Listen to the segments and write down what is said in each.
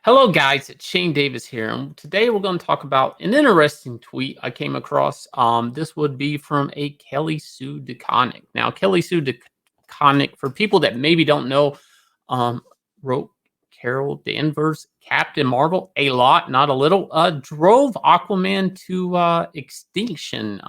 Hello, guys. It's Shane Davis here, and today we're going to talk about an interesting tweet I came across. This would be from a Kelly Sue DeConnick. Now, Kelly Sue DeConnick, for people that maybe don't know, wrote Carol Danvers' Captain Marvel a lot, not a little. Drove Aquaman to extinction,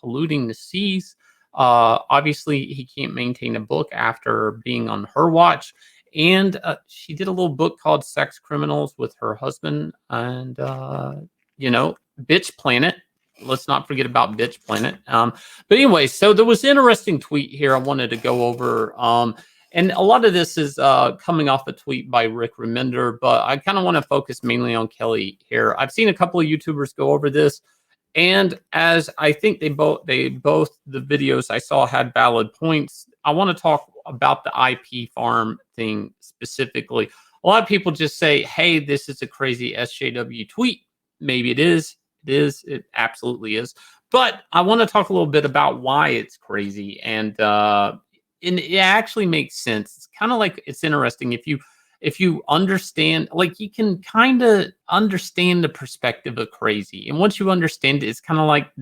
polluting the seas. Obviously, he can't maintain a book after being on her watch. And she did a little book called Sex Criminals with her husband and, Bitch Planet. Let's not forget about Bitch Planet. But anyway, so there was an interesting tweet here I wanted to go over. And a lot of this is coming off a tweet by Rick Remender, but I kind of want to focus mainly on Kelly here. I've seen a couple of YouTubers go over this. And as I think they both the videos I saw had valid points, I want to talk about the IP farm thing specifically. A lot of people just say, "Hey, this is a crazy SJW tweet." Maybe it is. It absolutely is. But I want to talk a little bit about why it's crazy, and it actually makes sense. It's kind of like it's interesting if you understand, like you can kind of understand the perspective of crazy. And once you understand it, it's kind of like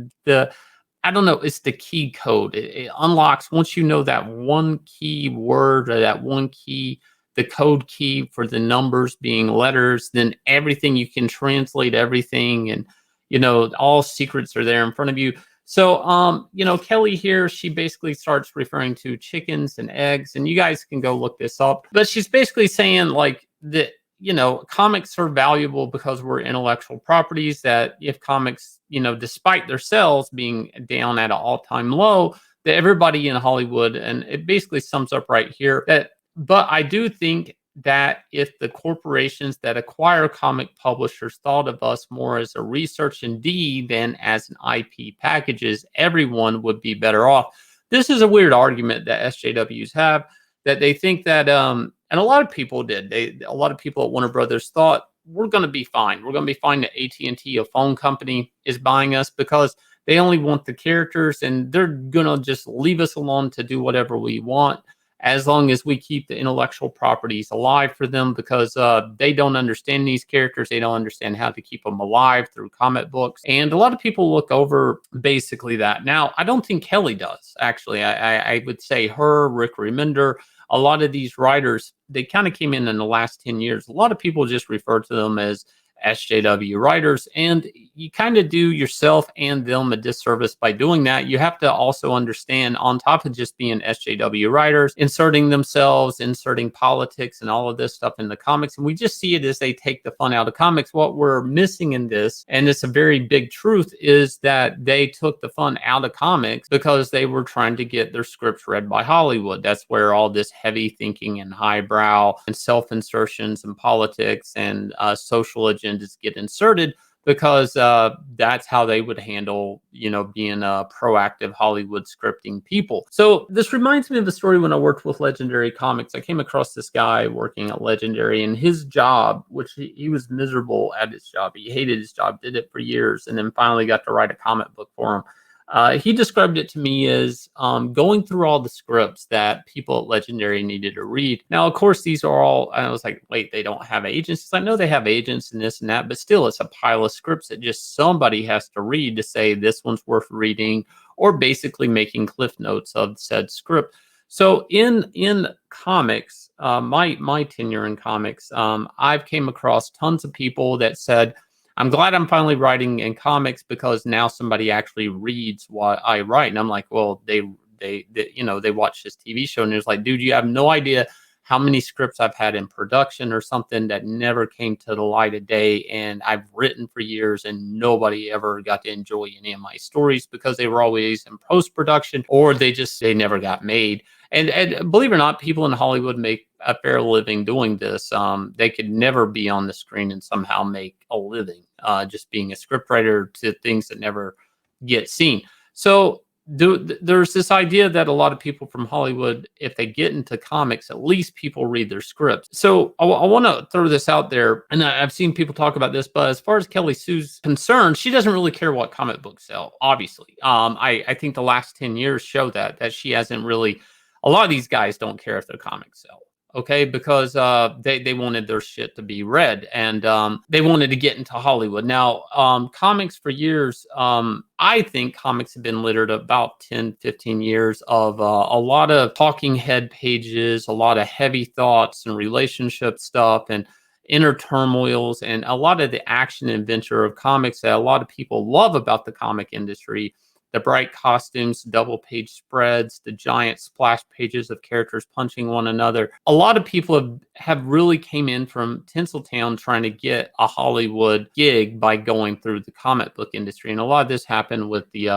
I don't know, it's the key code. It unlocks once you know that one key word or that one key, the code key for the numbers being letters, then everything you can translate everything and, all secrets are there in front of you. So, Kelly here, she basically starts referring to chickens and eggs, and you guys can go look this up. But she's basically saying like that, comics are valuable because we're intellectual properties, that if comics, despite their sales being down at an all-time low, that everybody in Hollywood, and it basically sums up right here but I do think that if the corporations that acquire comic publishers thought of us more as a research indeed than as an IP packages, everyone would be better off. This is a weird argument that SJWs have, that they think that, and a lot of people did. A lot of people at Warner Brothers thought we're going to be fine. We're going to be fine that AT&T, a phone company, is buying us because they only want the characters and they're going to just leave us alone to do whatever we want, as long as we keep the intellectual properties alive for them, because they don't understand these characters. They don't understand how to keep them alive through comic books. And a lot of people look over basically that. Now, I don't think Kelly does, actually. I would say her, Rick Remender, a lot of these writers, they kind of came in the last 10 years. A lot of people just refer to them as SJW writers, and you kind of do yourself and them a disservice by doing that. You have to also understand, on top of just being SJW writers, inserting themselves, inserting politics and all of this stuff in the comics. And we just see it as they take the fun out of comics. What we're missing in this, and it's a very big truth, is that they took the fun out of comics because they were trying to get their scripts read by Hollywood. That's where all this heavy thinking and highbrow and self-insertions and politics and social agendas get inserted, because that's how they would handle, being a proactive Hollywood scripting people. So this reminds me of the story when I worked with Legendary Comics. I came across this guy working at Legendary, and his job, which he was miserable at his job. He hated his job, did it for years, and then finally got to write a comic book for him. He described it to me as going through all the scripts that people at Legendary needed to read. Now, of course, these are all, I was like, wait, they don't have agents? I know they have agents and this and that, but still, it's a pile of scripts that just somebody has to read to say this one's worth reading, or basically making cliff notes of said script. So in comics, my tenure in comics, I've came across tons of people that said, I'm glad I'm finally writing in comics because now somebody actually reads what I write. And I'm like, well, they watch this TV show, and it's like, dude, you have no idea how many scripts I've had in production or something that never came to the light of day. And I've written for years and nobody ever got to enjoy any of my stories because they were always in post-production, or they never got made. And believe it or not, people in Hollywood make a fair living doing this. They could never be on the screen and somehow make a living just being a scriptwriter to things that never get seen. So there's this idea that a lot of people from Hollywood, if they get into comics, at least people read their scripts. So I want to throw this out there, and I've seen people talk about this, but as far as Kelly Sue's concerned, she doesn't really care what comic books sell, obviously. I think the last 10 years show that she hasn't really, a lot of these guys don't care if their comics sell. okay, because they wanted their shit to be read, and they wanted to get into Hollywood. Now, comics for years, I think comics have been littered about 10, 15 years of a lot of talking head pages, a lot of heavy thoughts and relationship stuff, and inner turmoils, and a lot of the action and adventure of comics that a lot of people love about the comic industry. The bright costumes, double page spreads, the giant splash pages of characters punching one another. A lot of people have really came in from Tinseltown trying to get a Hollywood gig by going through the comic book industry. And a lot of this happened with the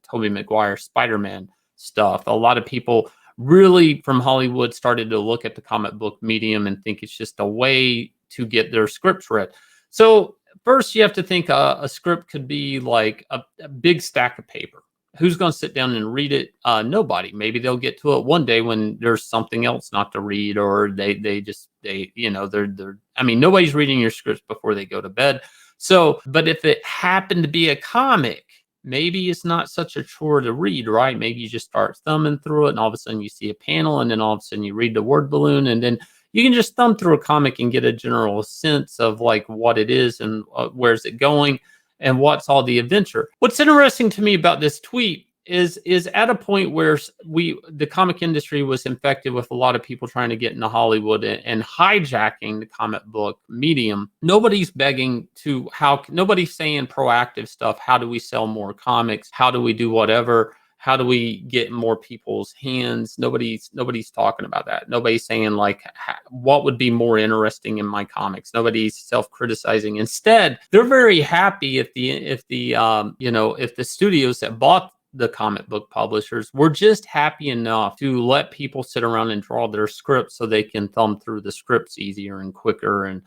Tobey Maguire Spider-Man stuff. A lot of people really from Hollywood started to look at the comic book medium and think it's just a way to get their scripts read. So first, you have to think a script could be like a big stack of paper. Who's going to sit down and read it? Nobody. Maybe they'll get to it one day when there's something else not to read, or they you know, they're. I mean, nobody's reading your scripts before they go to bed. So, but if it happened to be a comic, maybe it's not such a chore to read, right? Maybe you just start thumbing through it, and all of a sudden you see a panel, and then all of a sudden you read the word balloon, and then you can just thumb through a comic and get a general sense of like what it is and where's it going and what's all the adventure. What's interesting to me about this tweet is at a point where the comic industry was infected with a lot of people trying to get into Hollywood and hijacking the comic book medium. Nobody's begging to nobody's saying proactive stuff. How do we sell more comics? How do we do whatever? How do we get more people's hands? Nobody's talking about that. Nobody's saying like what would be more interesting in my comics. Nobody's self-criticizing. Instead, they're very happy if the studios that bought the comic book publishers were just happy enough to let people sit around and draw their scripts so they can thumb through the scripts easier and quicker, and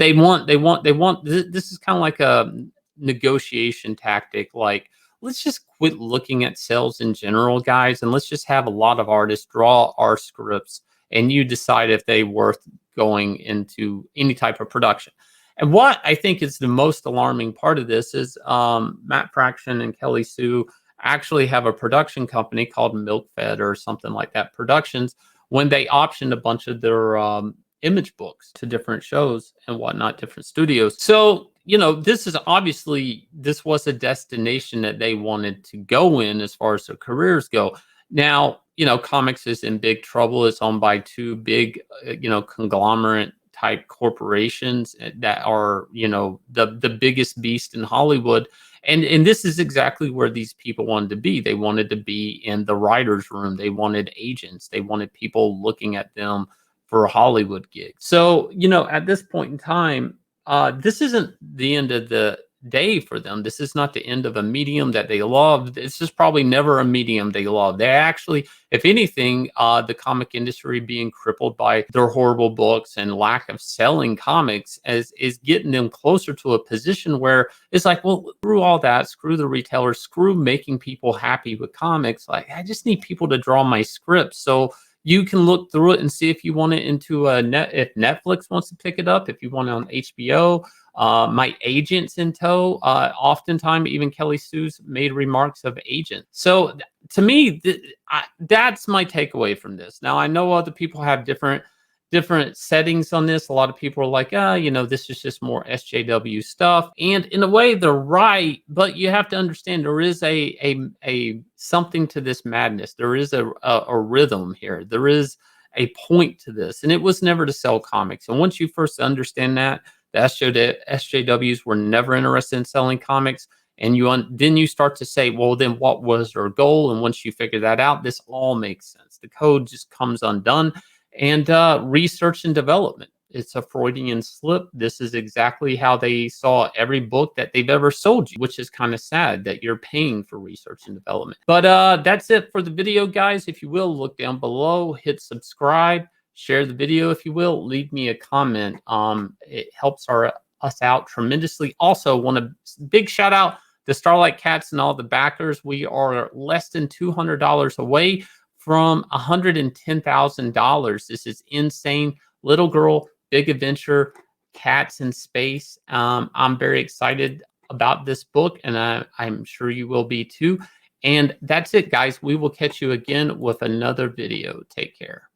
they want this is kind of like a negotiation tactic. Like, let's just quit looking at sales in general, guys, and let's just have a lot of artists draw our scripts, and you decide if they're worth going into any type of production. And what I think is the most alarming part of this is Matt Fraction and Kelly Sue actually have a production company called Milkfed or something like that Productions, when they optioned a bunch of their image books to different shows and whatnot, different studios. So, you know, this was a destination that they wanted to go in as far as their careers go. Now, you know, comics is in big trouble. It's owned by two big, conglomerate type corporations that are, the biggest beast in Hollywood. And this is exactly where these people wanted to be. They wanted to be in the writer's room. They wanted agents. They wanted people looking at them for a Hollywood gig. So, at this point in time, this isn't the end of the day for them. This is not the end of a medium that they love. This is probably never a medium they love. They actually, if anything, the comic industry being crippled by their horrible books and lack of selling comics is getting them closer to a position where it's like, well, screw all that, screw the retailers, screw making people happy with comics. Like, I just need people to draw my scripts. So you can look through it and see if you want it into if Netflix wants to pick it up, if you want it on HBO. My agent's in tow. Oftentimes, even Kelly Sue's made remarks of agents. So to me, that's my takeaway from this. Now, I know other people have different settings on this. A lot of people are like, this is just more SJW stuff. And in a way, they're right. But you have to understand there is a something to this madness. There is a rhythm here. There is a point to this. And it was never to sell comics. And once you first understand that, the SJWs were never interested in selling comics. And then you start to say, well, then what was their goal? And once you figure that out, this all makes sense. The code just comes undone. And research and development. It's a Freudian slip. This is exactly how they saw every book that they've ever sold you, which is kind of sad that you're paying for research and development. But that's it for the video, guys. If you will, look down below, hit subscribe, share the video if you will, leave me a comment. It helps us out tremendously. Also, want a big shout out to Starlight Cats and all the backers. We are less than $200 away from $110,000. This is insane. Little girl, big adventure, cats in space. I'm very excited about this book, and I'm sure you will be too. And that's it, guys. We will catch you again with another video. Take care.